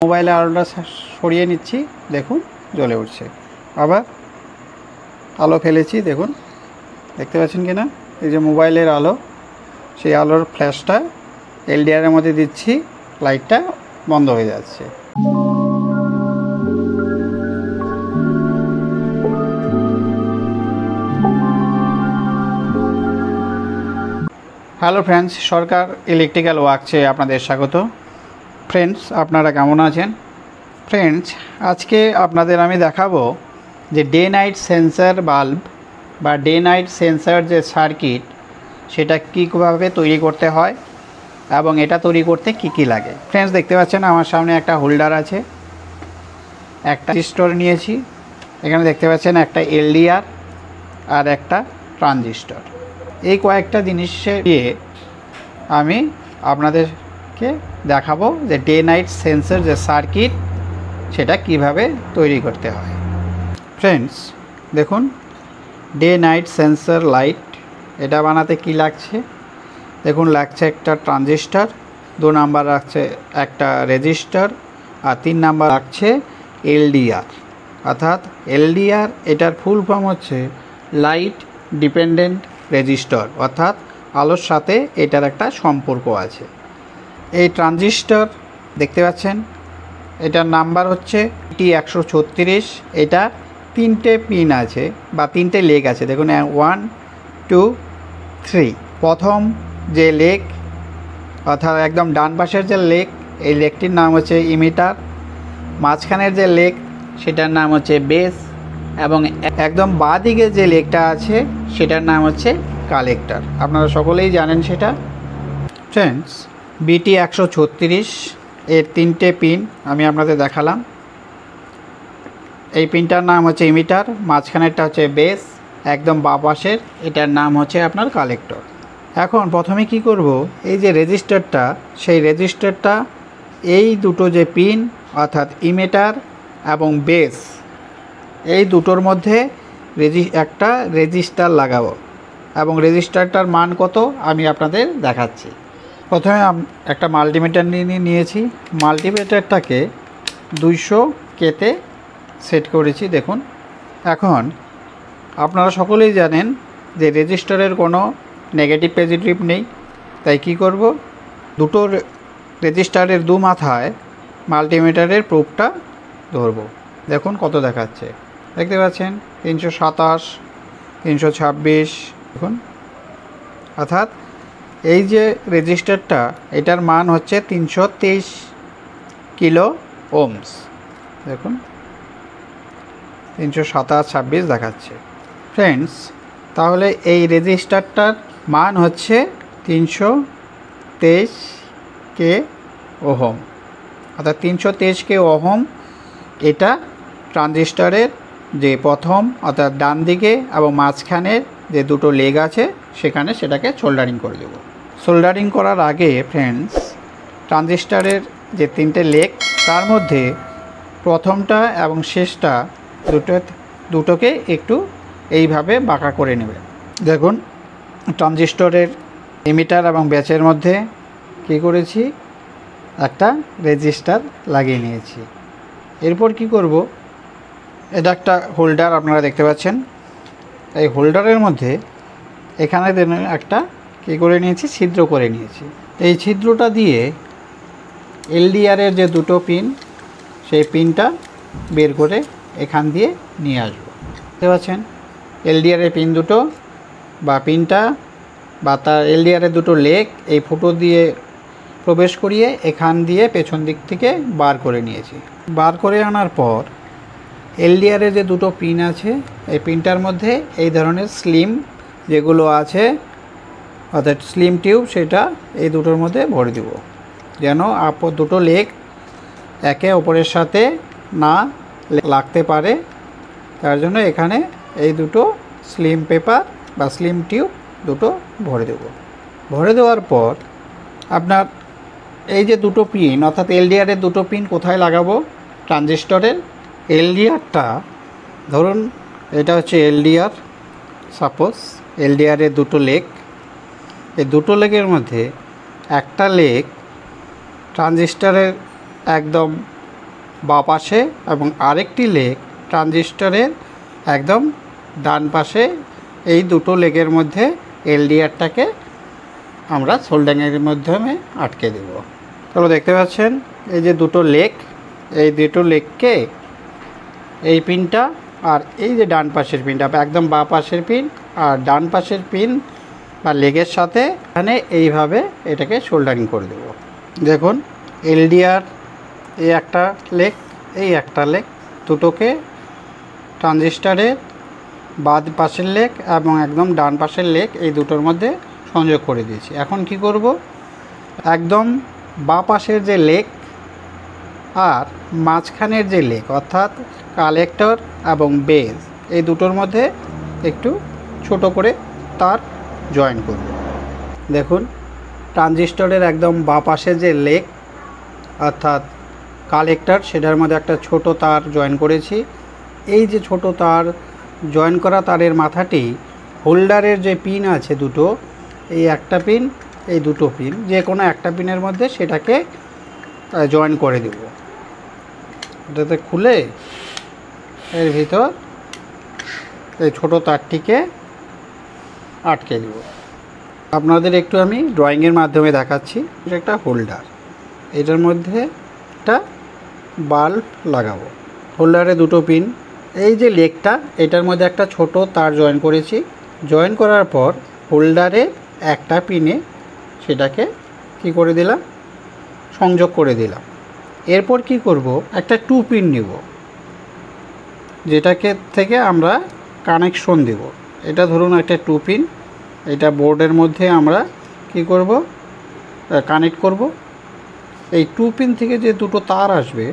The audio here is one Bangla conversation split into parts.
মোবাইলে আলোটা সরিয়ে নিচ্ছি, দেখুন জ্বলে উঠছে। আবার আলো ফেলেছি, দেখুন দেখতে পাচ্ছেন কি না, এই যে মোবাইলের আলো, সেই আলোর ফ্ল্যাশটা এলডিআরের মধ্যে দিচ্ছি, লাইটটা বন্ধ হয়ে যাচ্ছে। হ্যালো ফ্রেন্ডস, সরকার ইলেকট্রিক্যাল ওয়ার্কসে আপনাদের স্বাগত। ফ্রেন্ডস, আপনারা কেমন আছেন? ফ্রেন্ডস, আজকে আপনাদের আমি দেখাবো যে ডে নাইট সেন্সার বাল্ব বা ডে নাইট সেন্সার যে সার্কিট, সেটা কীভাবে তৈরি করতে হয় এবং এটা তৈরি করতে কি কি লাগে। ফ্রেন্ডস, দেখতে পাচ্ছেন আমার সামনে একটা হোল্ডার আছে, একটা ট্রানজিস্টর নিয়েছি, এখানে দেখতে পাচ্ছেন একটা এলডিআর আর একটা ট্রানজিস্টর। এই কয়েকটা জিনিসে দিয়ে আমি আপনাদেরকে দেখাবো যে ডে নাইট সেন্সার যে সার্কিট, সেটা কিভাবে তৈরি করতে হয়। ফ্রেন্ডস, দেখুন ডে নাইট সেন্সার লাইট, এটা বানাতে কি লাগছে দেখুন। লাগছে একটা ট্রানজিস্টর, 2 নাম্বার লাগছে একটা রেজিস্টার, আর 3 নাম্বার লাগছে এলডিআর। অর্থাৎ এলডিআর এটার ফুল ফর্ম হচ্ছে লাইট ডিপেন্ডেন্ট রেজিস্টর, অর্থাৎ আলোর সাথে এটার একটা সম্পর্ক আছে। এই ট্রানজিস্টর দেখতে পাচ্ছেন, এটার নাম্বার হচ্ছে T136। এটা 3টে পিন আছে বা 3টে লেগ আছে, দেখুন 1 2 3। প্রথম যে লেগ, অর্থাৎ একদম ডান পাশের যে লেগ, এই লেগটির নাম হচ্ছে ইমিটার। মাঝখানের যে লেগ, সেটার নাম হচ্ছে বেস, এবং একদম বাঁ দিকে যে লেগটা আছে সেটার নাম হচ্ছে কালেক্টর। আপনারা সকলেই জানেন সেটা। ফ্রেন্ডস, BT136 এর 3টে পিন আমি আপনাদের দেখালাম। এই পিনটার নাম হচ্ছে ইমিটার, মাঝখানেরটা হচ্ছে বেস, একদম বাঁ পাশের এটার নাম হচ্ছে আপনার কালেক্টর। এখন প্রথমে কি করব, এই যে রেজিস্টারটা, সেই রেজিস্টারটা এই দুটো যে পিন, অর্থাৎ ইমিটার এবং বেস, এই দুটোর মধ্যে একটা রেজিস্টার লাগাবো, এবং রেজিস্টারটার মান কত আমি আপনাদের দেখাচ্ছি। প্রথমে একটা মাল্টিমিটার নিয়েছি, মাল্টিমিটারটাকে 200K-তে সেট করেছি, দেখুন। এখন আপনারা সকলেই জানেন যে রেজিস্টারের কোনো নেগেটিভ পজিটিভ নেই, তাই কি করব, দুটো রেজিস্টারের দু মাথায় মাল্টিমিটারের প্রুফটা ধরব। দেখুন কত দেখাচ্ছে, দেখতে পাচ্ছেন 327 326, দেখুন। অর্থাৎ এই যে রেজিস্টারটা, এটার মান হচ্ছে 323 কিলো ওমস, দেখুন 327 দেখাচ্ছে। ফ্রেন্ডস, তাহলে এই রেজিস্টারটার মান হচ্ছে 323 কে ওহম, অর্থাৎ 323 কে ওহম। এটা ট্রানজিস্টরের যে প্রথম, অর্থাৎ ডান দিকে এবং মাঝখানের যে দুটো লেগ আছে, সেখানে সেটাকে সোল্ডারিং করে দেব। সোল্ডারিং করার আগে ফ্রেন্ডস, ট্রানজিস্টরের যে 3টে লেগ, তার মধ্যে প্রথমটা এবং শেষটা দুটোকে একটু এইভাবে বাঁকা করে নেবে। দেখুন ট্রানজিস্টরের ইমিটার এবং ব্যাচের মধ্যে কি করেছি, একটা রেজিস্টার লাগিয়ে নিয়েছি। এরপর কি করব, এটা একটা হোল্ডার আপনারা দেখতে পাচ্ছেন। এই হোল্ডারের মধ্যে এখানে একটা কী করে নিয়েছি, ছিদ্র করে নিয়েছি। এই ছিদ্রটা দিয়ে এলডিআরের যে দুটো পিন, সেই পিনটা বের করে এখান দিয়ে নিয়ে আসবো। দেখতে পাচ্ছেন এলডিআরের পিন দুটো বা পিনটা বা তার এলডিআরের দুটো লেগ এই ফুটো দিয়ে প্রবেশ করিয়ে এখান দিয়ে পেছন দিক থেকে বার করে নিয়েছি। বার করে আনার পর এলডিআরের যে দুটো পিন আছে, এই পিনটার মধ্যে এই ধরনের স্লিম যেগুলো আছে, অর্থাৎ স্লিম টিউব, সেটা এই দুটোর মধ্যে ভরে দেব, যেন দুটো লেগ একে অপরের সাথে না লাগতে পারে। তার জন্য এখানে এই দুটো স্লিম পেপার বা স্লিম টিউব দুটো ভরে দেব। ভরে দেওয়ার পর আপনার এই যে দুটো পিন, অর্থাৎ এলডিআরের দুটো পিন কোথায় লাগাবো, ট্রানজিস্টরের এলডিআরটা ধরুন, এটা হচ্ছে এলডিআর, সাপোজ এলডিআরের দুটো লেগ, এই দুটো লেগের মধ্যে একটা লেগ ট্রানজিস্টরের একদম বাঁ পাশে এবং আরেকটি লেগ ট্রানজিস্টরের একদম ডান পাশে। এই দুটো লেগের মধ্যে এলডিআরটাকে আমরা সোল্ডারিংয়ের মাধ্যমে আটকে দেব। তাহলে দেখতে পাচ্ছেন এই যে দুটো লেগ, এই দুটো লেগকে এই পিনটা আর এই যে ডান পাশের পিনটা, একদম বাঁ পাশের পিন আর ডান পাশের পিন বা লেগের সাথে এখানে এইভাবে এটাকে সোল্ডারিং করে দেব। দেখুন এলডিআর এই একটা লেগ, এই একটা লেগ, দুটোকে ট্রানজিস্টরের বাঁ পাশের লেগ এবং একদম ডান পাশের লেগ এই দুটোর মধ্যে সংযোগ করে দিয়েছি। এখন কি করব, একদম বাঁ পাশের যে লেগ আর মাঝখানের যে লেগ অর্থাৎ কালেক্টর এবং বেজ এই দুটোর মধ্যে একটু ছোট করে তার জয়েন করব। দেখুন ট্রানজিস্টরের একদম বাঁ পাশে যে লেগ অর্থাৎ কালেক্টর সেটার মধ্যে একটা ছোট তার জয়েন করেছি। এই যে ছোট তার জয়েন করা তারের মাথাটি হোল্ডারের যে পিন আছে দুটো, এই একটা পিন এই দুটো পিন যে কোনো একটা পিনের মধ্যে সেটাকে জয়েন করে দেব। এটাতে খুলে এর ভিতর এই ছোট তারটিকে আটকে দেব। আপনাদের একটু আমি ড্রয়িংয়ের মাধ্যমে দেখাচ্ছি। এটা একটা হোল্ডার, এটার মধ্যে একটা বাল্ব লাগাবো। হোল্ডারে দুটো পিন, এই যে লেগটা এটার মধ্যে একটা ছোট তার জয়েন করেছি। জয়েন করার পর হোল্ডারে একটা পিনে সেটাকে কি করে দিলাম, সংযোগ করে দিলাম। এরপর কি করব, একটা 2 পিন নিব যেটাকে থেকে আমরা কানেকশন দেব। এটা ধরুন একটা 2 পিন, এটা বোর্ডের মধ্যে আমরা কি করব, কানেক্ট করব। এই 2 পিন থেকে যে দুটো তার আসবে,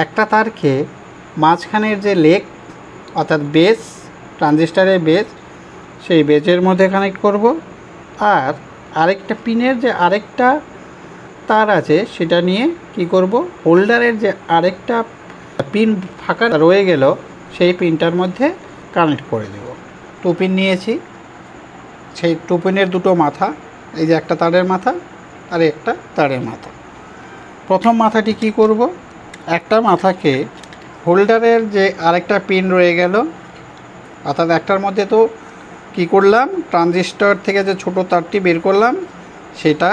একটা তারকে মাঝখানের যে লেগ অর্থাৎ বেস, ট্রানজিস্টরের বেস, সেই বেজের মধ্যে কানেক্ট করব। আর আরেকটা পিনের যে আরেকটা তার আছে সেটা নিয়ে কি করব, হোল্ডারের যে আরেকটা পিন ফাঁকা রয়ে গেল সেই পিনটার মধ্যে কানেক্ট করে দেব। 2 পিন নিয়েছি, সেই 2 পিনের দুটো মাথা, এই যে একটা তারের মাথা আর একটা তারের মাথা। প্রথম মাথাটি কি করব, একটা মাথাকে হোল্ডারের যে আরেকটা পিন রয়ে গেল অর্থাৎ একটার মধ্যে তো কি করলাম, ট্রানজিস্টর থেকে যে ছোট তারটি বের করলাম সেটা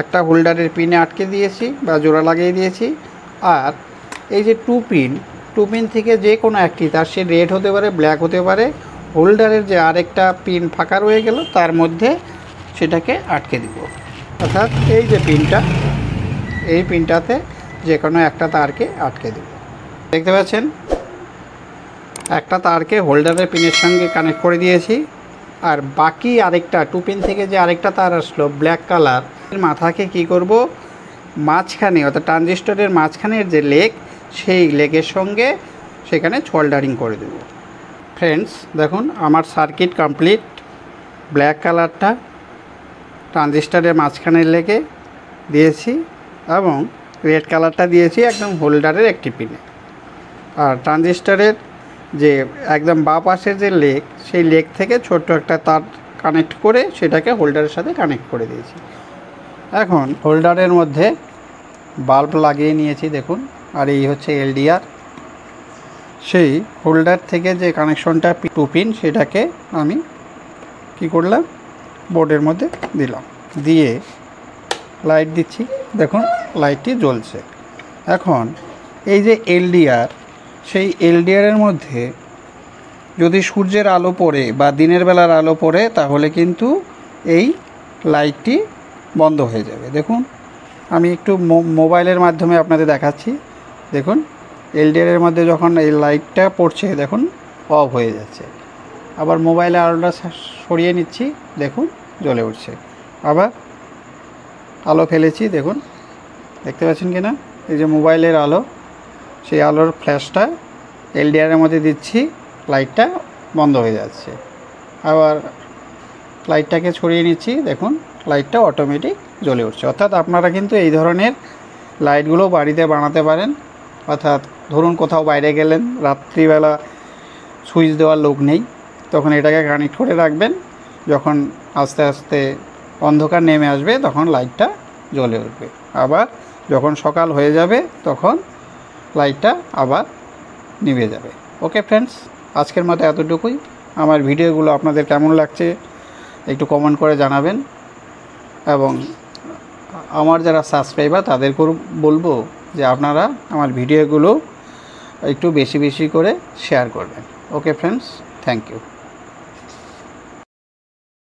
একটা হোল্ডারের পিনে আটকে দিয়েছি বা জোড়া লাগিয়ে দিয়েছি। আর এই যে 2 পিন থেকে যে কোনো একটি তার, সে রেড হতে পারে ব্ল্যাক হতে পারে, হোল্ডারের যে আরেকটা পিন ফাঁকা রয়ে গেল তার মধ্যে সেটাকে আটকে দিব। অর্থাৎ এই যে পিনটা, এই পিনটাতে যে কোনো একটা তারকে আটকে দেব। দেখতে পাচ্ছেন একটা তারকে হোল্ডারের পিনের সঙ্গে কানেক্ট করে দিয়েছি। আর বাকি আরেকটা 2 পিন থেকে যে আরেকটা তার আসলো ব্ল্যাক কালার, মাথাকে কি করব, মাঝখানে অর্থাৎ ট্রানজিস্টরের মাঝখানের যে লেগ সেই লেগের সঙ্গে সেখানে সোল্ডারিং করে দেব। ফ্রেন্ডস দেখুন আমার সার্কিট কমপ্লিট। ব্ল্যাক কালারটা ট্রানজিস্টরের মাঝখানের লেগে দিয়েছি এবং রেড কালারটা দিয়েছি একদম হোল্ডারের একটি পিনে। আর ট্রানজিস্টরের যে একদম বাঁ পাশের যে লেগ সেই লেগ থেকে ছোট্ট একটা তার কানেক্ট করে সেটাকে হোল্ডারের সাথে কানেক্ট করে দিয়েছি। এখন হোল্ডারের মধ্যে বাল্ব লাগিয়ে নিয়েছি দেখুন। আর এই হচ্ছে এলডিআর। সেই হোল্ডার থেকে যে কানেকশনটা 2 পিন সেটাকে আমি কি করলাম, বোর্ডের মধ্যে দিলাম, দিয়ে লাইট দিচ্ছি। দেখুন লাইটটি জ্বলছে। এখন এই যে এলডিআর, সেই এলডিআরের মধ্যে যদি সূর্যের আলো পড়ে বা দিনের বেলার আলো পড়ে তাহলে কিন্তু এই লাইটটি বন্ধ হয়ে যাবে। দেখুন আমি একটু মোবাইলের মাধ্যমে আপনাদের দেখাচ্ছি। দেখুন এলডিআরের মধ্যে যখন এই লাইটটা পড়ছে দেখুন অফ হয়ে যাচ্ছে। আবার মোবাইলে আলোটা সরিয়ে নিচ্ছি, দেখুন জ্বলে উঠছে। আবার আলো ফেলেছি, দেখুন দেখতে পাচ্ছেন কি না, এই যে মোবাইলের আলো, সেই আলোর ফ্ল্যাশটা এলডিআরের মধ্যে দিচ্ছি, লাইটটা বন্ধ হয়ে যাচ্ছে। আবার লাইটটাকে ছড়িয়ে নিচ্ছি, দেখুন লাইটটা অটোমেটিক জ্বলে উঠছে। অর্থাৎ আপনারা কিন্তু এই ধরনের লাইটগুলো বাড়িতে বানাতে পারেন। অর্থাৎ ধরুন কোথাও বাইরে গেলেন, রাত্রিবেলা সুইচ দেওয়ার লোক নেই, তখন এটাকে কানেক্ট করে রাখবেন। যখন আস্তে আস্তে অন্ধকার নেমে আসবে তখন লাইটটা জ্বলে উঠবে। আবার যখন সকাল হয়ে যাবে তখন লাইটটা আবার নিভে যাবে। ওকে ফ্রেন্ডস, আজকের মতো এতটুকুই। আমার ভিডিওগুলো আপনাদের কেমন লাগছে একটু কমেন্ট করে জানাবেন, এবং আমার যারা সাবস্ক্রাইবার তাদেরকেও বলবো যে আপনারা আমার ভিডিওগুলো একটু বেশি বেশি করে শেয়ার করবেন। Okay friends, thank you.